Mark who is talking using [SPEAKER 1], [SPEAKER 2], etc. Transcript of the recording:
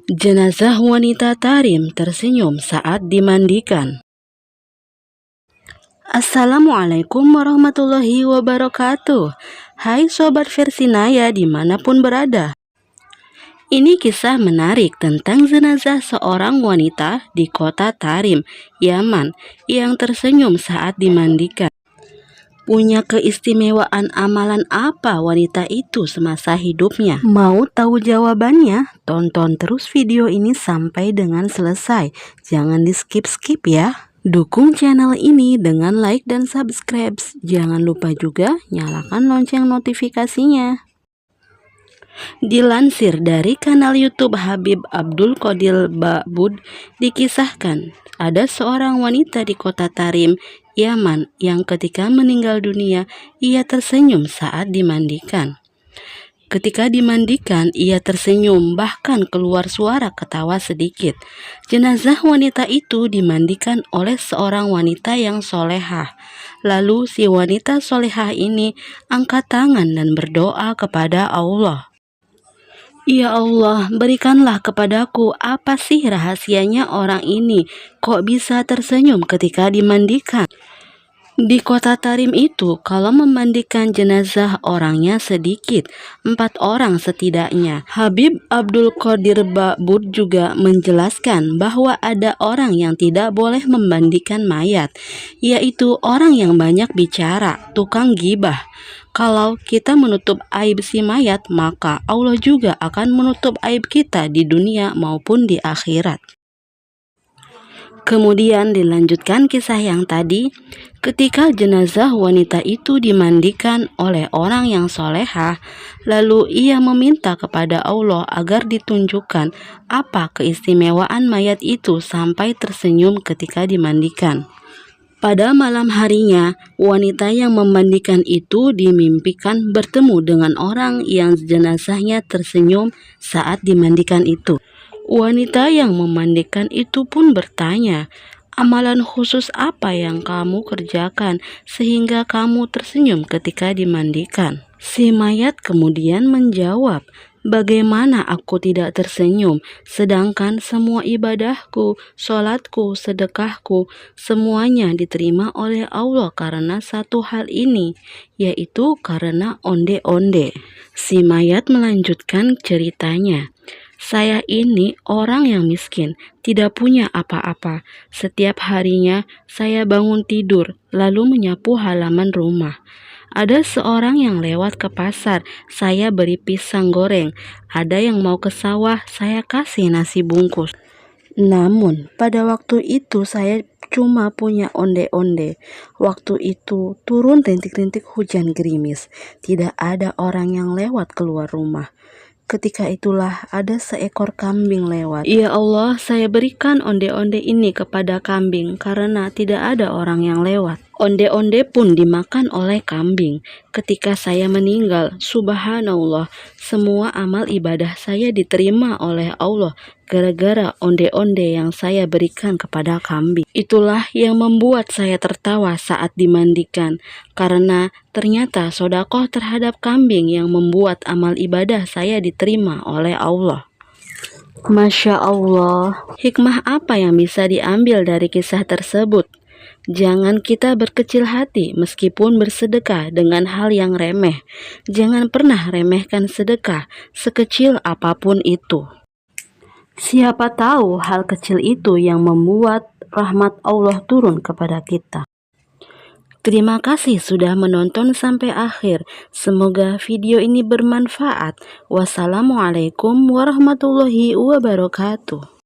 [SPEAKER 1] Jenazah wanita Tarim tersenyum saat dimandikan. Assalamualaikum warahmatullahi wabarakatuh. Hai Sobat Versinaya dimanapun berada. Ini kisah menarik tentang jenazah seorang wanita di kota Tarim, Yaman, yang tersenyum saat dimandikan. Punya keistimewaan amalan apa wanita itu semasa hidupnya? Mau tahu jawabannya? Tonton terus video ini sampai dengan selesai. Jangan di skip-skip ya. Dukung channel ini dengan like dan subscribe. Jangan lupa juga nyalakan lonceng notifikasinya. Dilansir dari kanal YouTube Habib Abdul Qadir Ba'bud, dikisahkan ada seorang wanita di kota Tarim, Yaman, yang ketika meninggal dunia, ia tersenyum saat dimandikan. Ketika dimandikan, ia tersenyum, bahkan keluar suara ketawa sedikit. Jenazah wanita itu dimandikan oleh seorang wanita yang solehah. Lalu si wanita solehah ini angkat tangan dan berdoa kepada Allah. Ya Allah, berikanlah kepadaku apa sih rahasianya orang ini, kok bisa tersenyum ketika dimandikan? Di kota Tarim itu, kalau memandikan jenazah orangnya sedikit, 4 orang setidaknya. Habib Abdul Qadir Ba'bud juga menjelaskan bahwa ada orang yang tidak boleh memandikan mayat, yaitu orang yang banyak bicara, tukang gibah. Kalau kita menutup aib si mayat, maka Allah juga akan menutup aib kita di dunia maupun di akhirat. Kemudian dilanjutkan kisah yang tadi, ketika jenazah wanita itu dimandikan oleh orang yang solehah, lalu ia meminta kepada Allah agar ditunjukkan apa keistimewaan mayat itu sampai tersenyum ketika dimandikan. Pada malam harinya, wanita yang memandikan itu dimimpikan bertemu dengan orang yang jenazahnya tersenyum saat dimandikan itu. Wanita yang memandikan itu pun bertanya, amalan khusus apa yang kamu kerjakan sehingga kamu tersenyum ketika dimandikan? Si mayat kemudian menjawab, bagaimana aku tidak tersenyum, sedangkan semua ibadahku, sholatku, sedekahku, semuanya diterima oleh Allah karena satu hal ini, yaitu karena onde-onde. Si mayat melanjutkan ceritanya. Saya ini orang yang miskin, tidak punya apa-apa. Setiap harinya saya bangun tidur, lalu menyapu halaman rumah. Ada seorang yang lewat ke pasar, saya beri pisang goreng. Ada yang mau ke sawah, saya kasih nasi bungkus. Namun, pada waktu itu saya cuma punya onde-onde. Waktu itu turun rintik-rintik hujan gerimis. Tidak ada orang yang lewat keluar rumah. Ketika itulah ada seekor kambing lewat. Ya Allah, saya berikan onde-onde ini kepada kambing karena tidak ada orang yang lewat. Onde-onde pun dimakan oleh kambing. Ketika saya meninggal, subhanallah, semua amal ibadah saya diterima oleh Allah gara-gara onde-onde yang saya berikan kepada kambing. Itulah yang membuat saya tertawa saat dimandikan, karena ternyata sedekah terhadap kambing yang membuat amal ibadah saya diterima oleh Allah. Masya Allah, hikmah apa yang bisa diambil dari kisah tersebut? Jangan kita berkecil hati meskipun bersedekah dengan hal yang remeh. Jangan pernah remehkan sedekah sekecil apapun itu. Siapa tahu hal kecil itu yang membuat rahmat Allah turun kepada kita. Terima kasih sudah menonton sampai akhir. Semoga video ini bermanfaat. Wassalamualaikum warahmatullahi wabarakatuh.